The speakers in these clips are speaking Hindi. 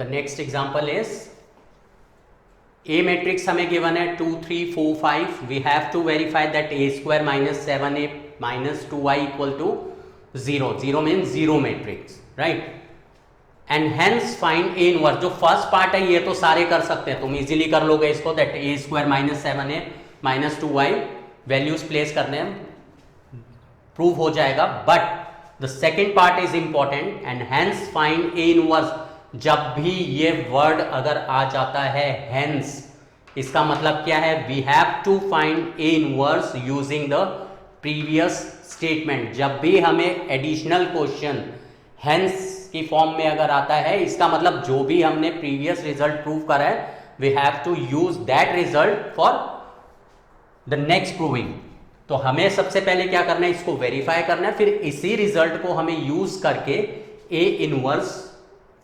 Next example is A matrix हमें गिवन है 2 3 4 5. We have to verify that A square minus 7a minus 2i equal to 0. 0 mean zero matrix, right. And hence find A inverse. जो फर्स्ट पार्ट है ये तो सारे कर सकते हैं, तुम इजीली कर लोगे इसको, that A square minus 7a minus 2i values place करने हैं, प्रूव हो जाएगा. But the second part is important and hence find A inverse. जब भी ये वर्ड अगर आ जाता है हेंस, इसका मतलब क्या है, we have to find A inverse using the previous statement. जब भी हमें एडिशनल क्वेश्चन हेंस की फॉर्म में अगर आता है, इसका मतलब जो भी हमने प्रीवियस रिजल्ट प्रूव करा है, we have to use that result for the next proving. तो हमें सबसे पहले क्या करना है, इसको वेरीफाई करना है, फिर इसी रिजल्ट को हमें यूज करके ए इनवर्स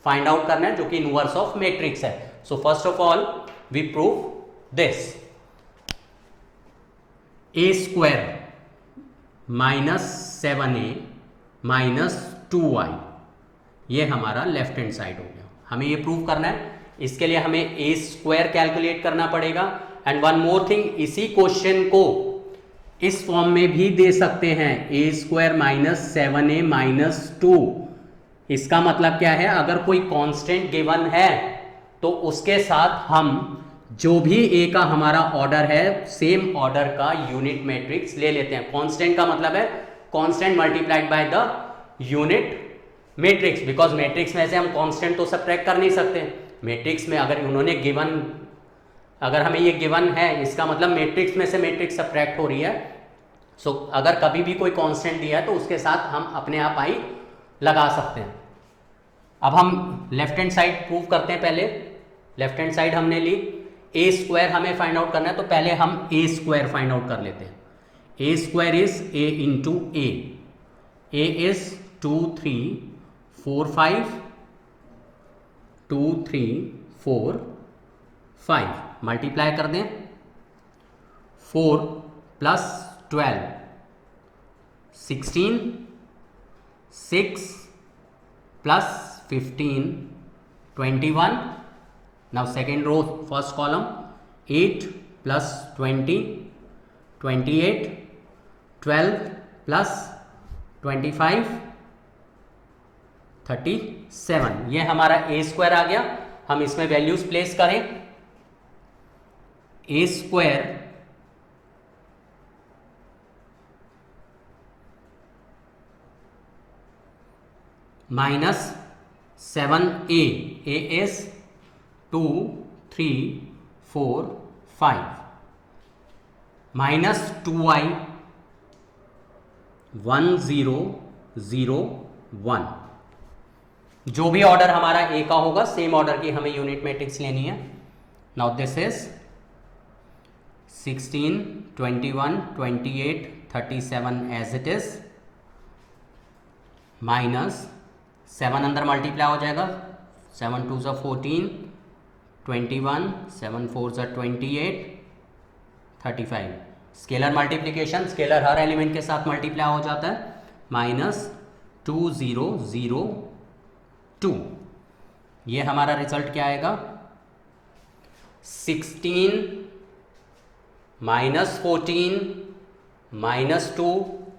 फाइंड आउट करना है, जो कि इनवर्स ऑफ मैट्रिक्स है. So first of all we prove this. A square minus 7a minus 2i, ये हमारा लेफ्ट हैंड साइड हो गया. हमें ये प्रूव करना है, इसके लिए हमें ए स्क्वायर कैलकुलेट करना पड़ेगा. एंड वन मोर थिंग, इसी क्वेश्चन को इस फॉर्म में भी दे सकते हैं, A square minus 7a minus 2. इसका मतलब क्या है, अगर कोई कांस्टेंट गिवन है तो उसके साथ हम जो भी ए का हमारा ऑर्डर है, सेम ऑर्डर का यूनिट मैट्रिक्स ले लेते हैं. कांस्टेंट का मतलब है constant multiplied by the unit matrix, because matrix में से हम कांस्टेंट तो सब्ट्रैक्ट कर नहीं सकते. मैट्रिक्स में अगर उन्होंने गिवन, अगर हमें ये गिवन है, इसका मतलब मैट्रिक्स में से मैट्रिक्स सब्ट्रैक्ट हो रही है. सो अगर कभी भी कोई कांस्टेंट दिया है तो उसके साथ हम अपने आप आई लगा सकते हैं. अब हम लेफ्ट हैंड साइड प्रूव करते हैं. पहले लेफ्ट हैंड साइड हमने ली, ए स्क्वायर हमें फाइंड आउट करना है, तो पहले हम ए स्क्वायर फाइंड आउट कर लेते हैं. A square is A into A. A is 2 3 4 5 2 3 4 5. Multiply कर दें, 4 plus 12 16, 6 plus 15 21. Now second row first column, 8 plus 20 28, 12 plus 25 37. ये हमारा ए स्क्वायर आ गया. हम इसमें वैल्यूज प्लेस करें. A square minus 7a, A is 2 3 4 5, minus 2i 1 0 0 1. जो भी ऑर्डर हमारा ए का होगा, सेम ऑर्डर की हमें यूनिट मैट्रिक्स लेनी है. Now this is 16 21 28 37 as it is, minus 7 अंदर मल्टीप्लाई हो जाएगा, 7 2 14 21, 7 4 28 35. स्केलर मल्टीप्लीकेशन, स्केलर हर एलिमेंट के साथ मल्टीप्लाई हो जाता है. माइनस 2 0 0 2. ये हमारा रिजल्ट क्या आएगा, 16 minus 14 minus 2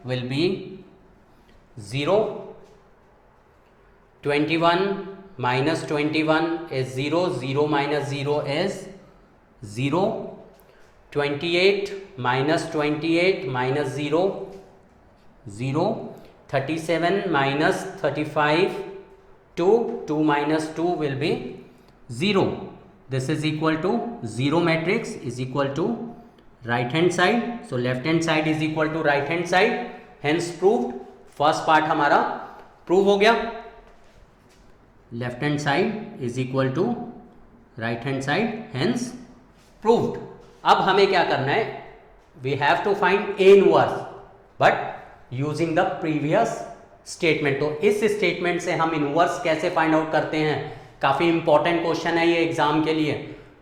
will be 0. 21 minus 21 is 0, 0 minus 0 is 0. 28 minus 28 minus 0 0. 37 minus 35 2, 2 minus 2 will be 0. This is equal to 0 matrix is equal to right hand side. So left hand side is equal to right hand side, hence proved. First part हमारा prove हो गया. Left hand side is equal to right hand side, hence proved. अब हमें क्या करना है, we have to find A inverse but using the previous statement. तो इस स्टेटमेंट से हम इनवर्स कैसे फाइंड आउट करते हैं, काफ़ी इंपॉर्टेंट क्वेश्चन है ये एग्जाम के लिए.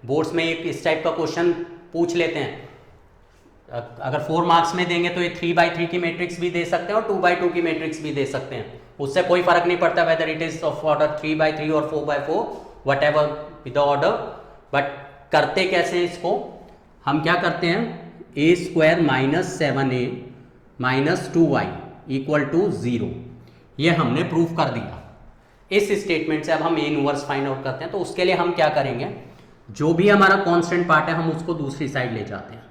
बोर्ड्स में एक इस टाइप का क्वेश्चन पूछ लेते हैं. अगर 4 मार्क्स में देंगे तो ये 3/3 की मैट्रिक्स भी दे सकते हैं और 2/2 की मैट्रिक्स भी दे सकते हैं. उससे कोई फर्क नहीं पड़ता whether it is of order 3/3 और 4/4 whatever with the order, but करते कैसे हैं इसको, हम क्या करते हैं, A square minus 7a minus 2y equal to 0, ये हमने प्रूव कर दिया। इस स्टेटमेंट से अब हम ए इनवर्स फाइंड आउट करते हैं। तो उसके लिए हम क्या करेंगे, जो भी हमारा कांस्टेंट पार्ट है हम उसको दूसरी साइड ले जाते हैं।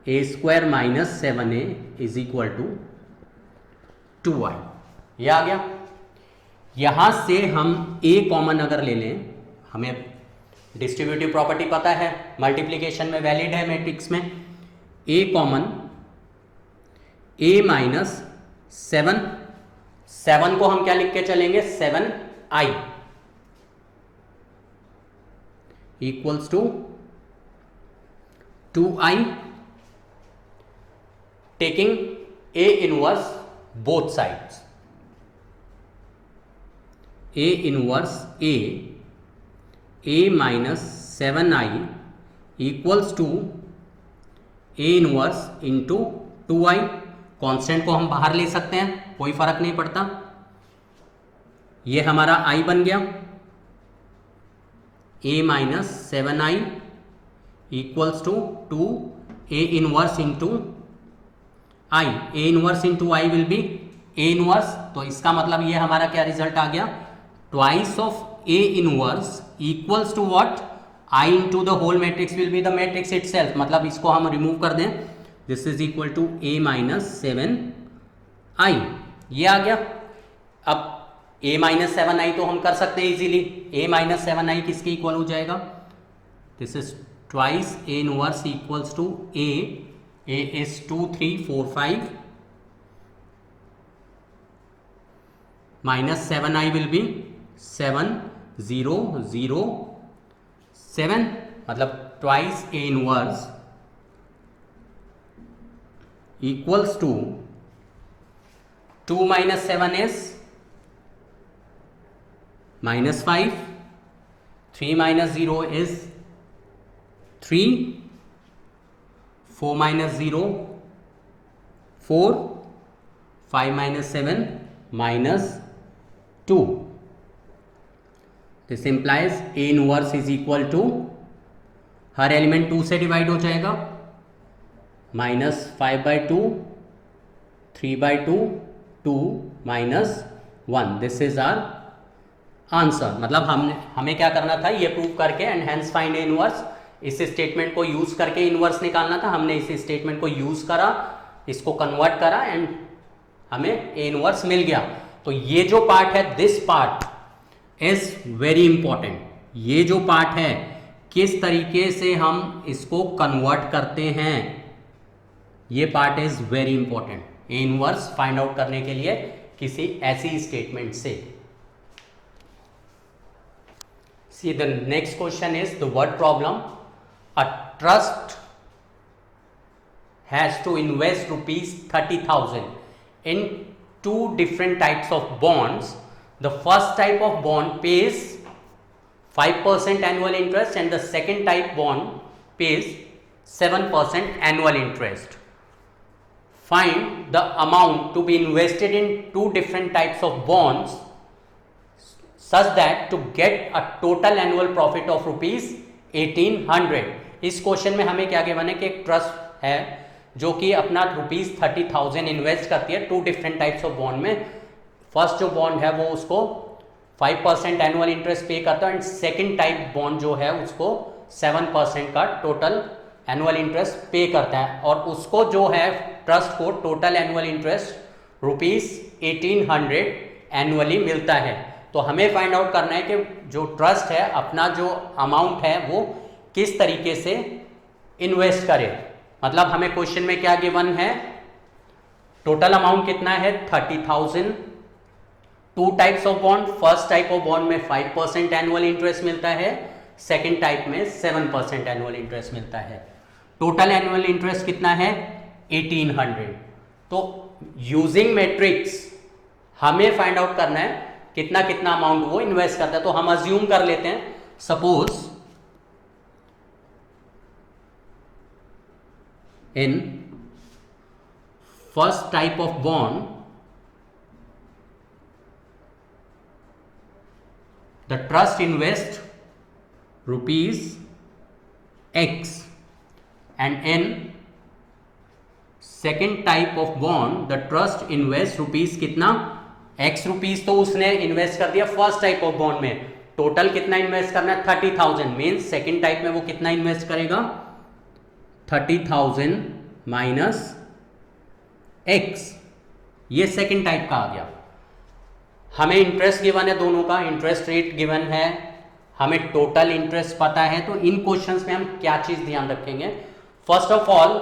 A square minus 7a is equal to 2y, ये आ गया। यहां से हम a कॉमन अगर ले लें, हमें डिस्ट्रीब्यूटिव प्रॉपर्टी पता है, मल्टीप्लीकेशन में वैलिड है, मैट्रिक्स में a कॉमन, a माइनस 7 को हम क्या लिख के चलेंगे, 7i equals to 2i, taking a inverse both sides, a inverse a minus 7i equals to a inverse into 2i। Constant को हम बाहर ले सकते हैं, कोई फर्क नहीं पड़ता। ये हमारा i बन गया, a minus 7i equals to 2a inverse into i, a inverse into i will be a inverse. तो इसका मतलब ये हमारा क्या रिजल्ट आ गया, twice of a inverse equals to what, i into the whole matrix will be the matrix itself. मतलब इसको हम रिमूव कर दें, this is equal to a minus 7i, ये आ गया। अब a माइनस 7i तो हम कर सकते हैं इजीली, a माइनस 7i किसके इक्वल हो जाएगा, this is twice a inverse equals to a is 2 3 4 5 minus 7i will be 7 0 0 7, मतलब twice a inverse equals to 2 minus 7 is minus 5, 3 minus 0 is 3, 4 minus 0 4, 5 minus 7 minus 2. This implies A inverse is equal to, हर एलिमेंट 2 से डिवाइड हो जाएगा, minus 5/2, 3/2, 2 minus 1। This is our answer. मतलब हमें क्या करना था, ये प्रूव करके and hence find A inverse, इस स्टेटमेंट को यूज करके इनवर्स निकालना था। हमने इस स्टेटमेंट को यूज करा, इसको कन्वर्ट करा एंड हमें ए इनवर्स मिल गया। तो ये जो पार्ट है, this part is very important. ये जो पार्ट है, किस तरीके से हम इसको कन्वर्ट करते हैं, ये part is very important A inverse find out करने के लिए किसी ऐसी स्टेटमेंट से। See, the next question is the word problem. A trust has to invest rupees 30,000 in two different types of bonds. The first type of bond pays 5% annual interest and the second type bond pays 7% annual interest. Find the amount to be invested in two different types of bonds such that to get a total annual profit of rupees 1800. इस क्वेश्चन में हमें क्या गिवन है कि एक ट्रस्ट है जो कि अपना रुपीज 30,000 इन्वेस्ट करती है two different types of bond में। फर्स्ट जो बॉन्ड है वो उसको 5% एनुअल इंटरेस्ट पे करता है एंड सेकेंड टाइप बॉन्ड जो है उसको 7% का टोटल एनुअल इंटरेस्ट पे करता है, और उसको जो है ट्रस्ट को total annual interest rupees 1800 annually मिलता है। तो हमें फाइंड आउट करना है कि जो ट्रस्ट है अपना जो अमाउंट है वो किस तरीके से इन्वेस्ट करे। मतलब हमें क्वेश्चन में क्या गिवन है, टोटल अमाउंट कितना है 30,000, two types of bond, first type of bond में 5% एनुअल इंटरेस्ट मिलता है, सेकेंड टाइप में 7% एनुअल इंटरेस्ट मिलता है। टोटल एनुअल इंटरेस्ट कितना है 1800। तो यूजिंग मैट्रिक्स हमें फाइंड आउट करना है कितना कितना अमाउंट वो इन्वेस्ट करता है। तो हम अज्यूम कर लेते हैं, suppose in first type of bond the the trust invest rupees x and in second type of bond the trust invest rupees कितना, एक्स रुपीज तो उसने इन्वेस्ट कर दिया फर्स्ट टाइप ऑफ बॉन्ड में, टोटल कितना इन्वेस्ट करना है 30,000, मीन्स सेकेंड टाइप में वो कितना इन्वेस्ट करेगा 30,000 माइनस एक्स, ये सेकेंड टाइप का आ गया। हमें इंटरेस्ट गिवन है, दोनों का इंटरेस्ट रेट गिवन है, हमें टोटल इंटरेस्ट पता है, तो इन क्वेश्चंस में हम क्या चीज ध्यान रखेंगे, फर्स्ट ऑफ ऑल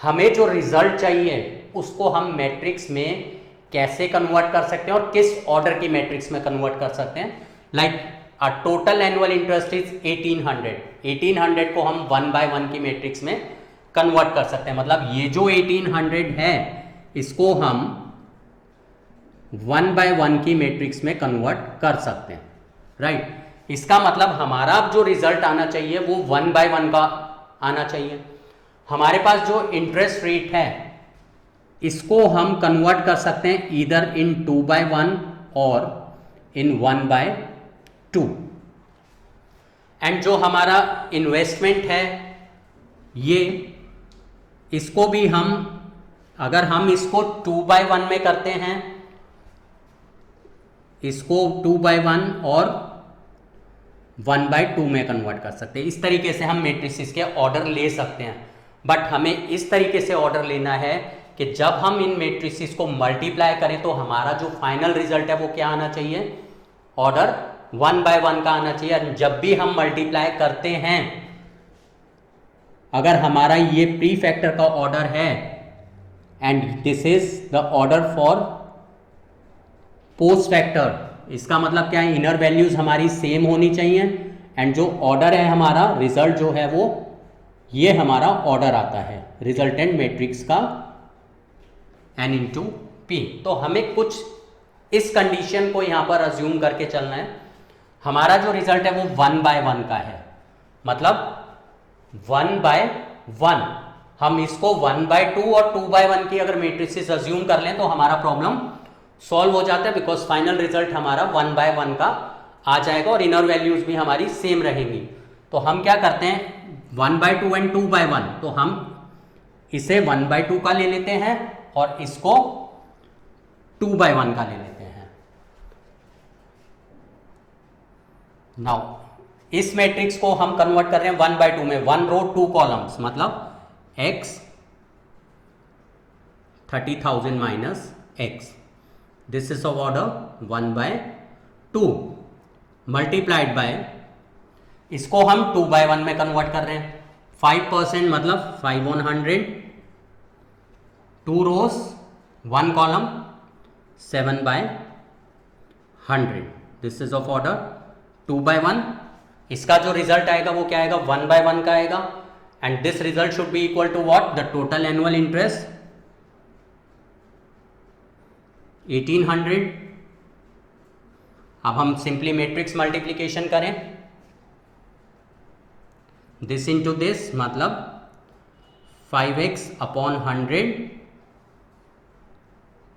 हमें जो रिजल्ट चाहिए उसको हम मैट्रिक्स में कैसे कन्वर्ट कर सकते हैं और किस ऑर्डर की मैट्रिक्स में कन्वर्ट कर सकते हैं। Like a total annual interest is 1800 को हम 1 by 1 की मैट्रिक्स में कन्वर्ट कर सकते हैं, मतलब ये जो 1800 है इसको हम 1 by 1 की मैट्रिक्स में कन्वर्ट कर सकते हैं, राइट। इसका मतलब हमारा अब जो रिजल्ट आना चाहिए वो 1 by 1 का आना चाहिए। हमारे पास जो इंटरेस्ट रेट है इसको हम कन्वर्ट कर सकते हैं ईदर इन 2 by 1 और इन 1 by 2। एंड जो हमारा इन्वेस्टमेंट है ये, इसको भी हम, अगर हम इसको 2 by 1 में करते हैं, इसको 2 by 1 और 1 by 2 में कन्वर्ट कर सकते हैं। इस तरीके से हम मैट्रिसेस के ऑर्डर ले सकते हैं, बट हमें इस तरीके से ऑर्डर लेना है कि जब हम इन मैट्रिसेस को मल्टीप्लाई करें तो हमारा जो फाइनल रिजल्ट है वो क्या आना चाहिए, ऑर्डर 1 by 1 का आना चाहिए। और जब भी हम मल्टीप्लाई करते हैं, अगर हमारा ये प्री फैक्टर का ऑर्डर है and this is the order for post factor, इसका मतलब क्या है, इनर वैल्यूज हमारी सेम होनी चाहिए एंड जो ऑर्डर है हमारा, रिजल्ट जो है वो ये हमारा ऑर्डर आता है रिजल्टेंट मैट्रिक्स का n इंटू पी। तो हमें कुछ इस कंडीशन को यहां पर अज्यूम करके चलना है। हमारा जो रिजल्ट है वो 1 by 1 का है, मतलब 1 by 1, हम इसको 1 by 2 और 2 by 1 की अगर मैट्रिसेस अज्यूम कर लें तो हमारा प्रॉब्लम सॉल्व हो जाता है, बिकॉज फाइनल रिजल्ट हमारा 1 by 1 का आ जाएगा और इनर वैल्यूज भी हमारी सेम रहेंगी। तो हम क्या करते हैं, 1 by 2 एंड 2 by 1, तो हम इसे 1 by 2 का ले लेते हैं और इसको 2 by 1 का ले लेते हैं। नाउ इस मैट्रिक्स को हम कन्वर्ट कर रहे हैं 1 by 2 में, 1 रो 2 कॉलम्स, मतलब x 30,000 minus x, this is of order 1 by 2 multiplied by, इसको हम 2 by 1 में कन्वर्ट कर रहे हैं, 5% मतलब 5 on 100, 2 rows 1 column 7 by 100, this is of order 2 by 1। इसका जो रिजल्ट आएगा वो क्या आएगा, 1 by 1 का आएगा and this result should be equal to what, the total annual interest 1800। अब हम सिंपली मैट्रिक्स मल्टीप्लीकेशन करें, दिस इंटू दिस, मतलब 5x upon 100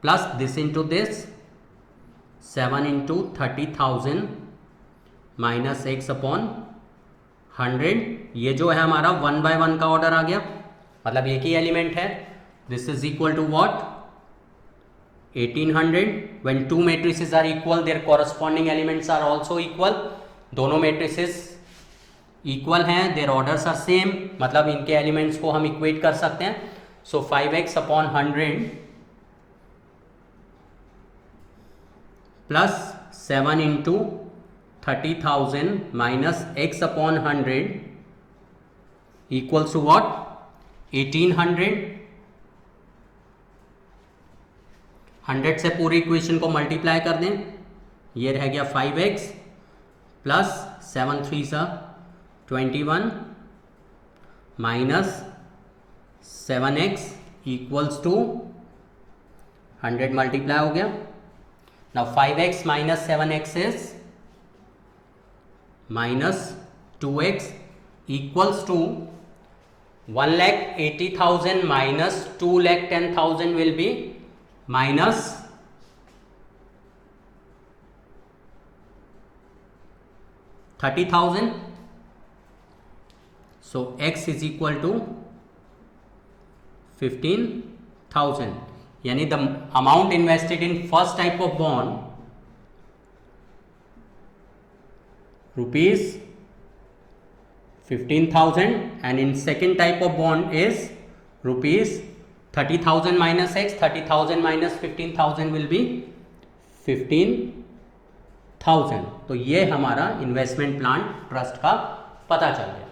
plus this into this 7 into 30,000 minus x upon 100। ये जो है हमारा 1 by 1 का ऑर्डर आ गया, मतलब एक ही एलिमेंट है। This is equal to what, 1800। When two matrices are equal their corresponding elements are also equal, दोनों मैट्रिसेस इक्वल हैं, देयर ऑर्डर्स आर सेम, मतलब इनके एलिमेंट्स को हम इक्वेट कर सकते हैं। So 5x upon 100 plus 7 into 30,000 minus x upon 100 equals to what, 1800। 100 से पूरी इक्वेशन को मल्टीप्लाई कर दें, ये रह गया 5x प्लस 7 3 सा 21 minus 7x equals to 100 multiply हो गया। Now 5x minus 7x is minus 2x equals to 1,80,000 minus 2,10,000 will be minus 30,000. So x is equal to 15,000. यानी the amount invested in first type of bond rupees 15,000 and in second type of bond is rupees 30,000 minus x. 30,000 minus 15,000 will be 15,000. तो ये हमारा इन्वेस्टमेंट प्लान ट्रस्ट का पता चल गया.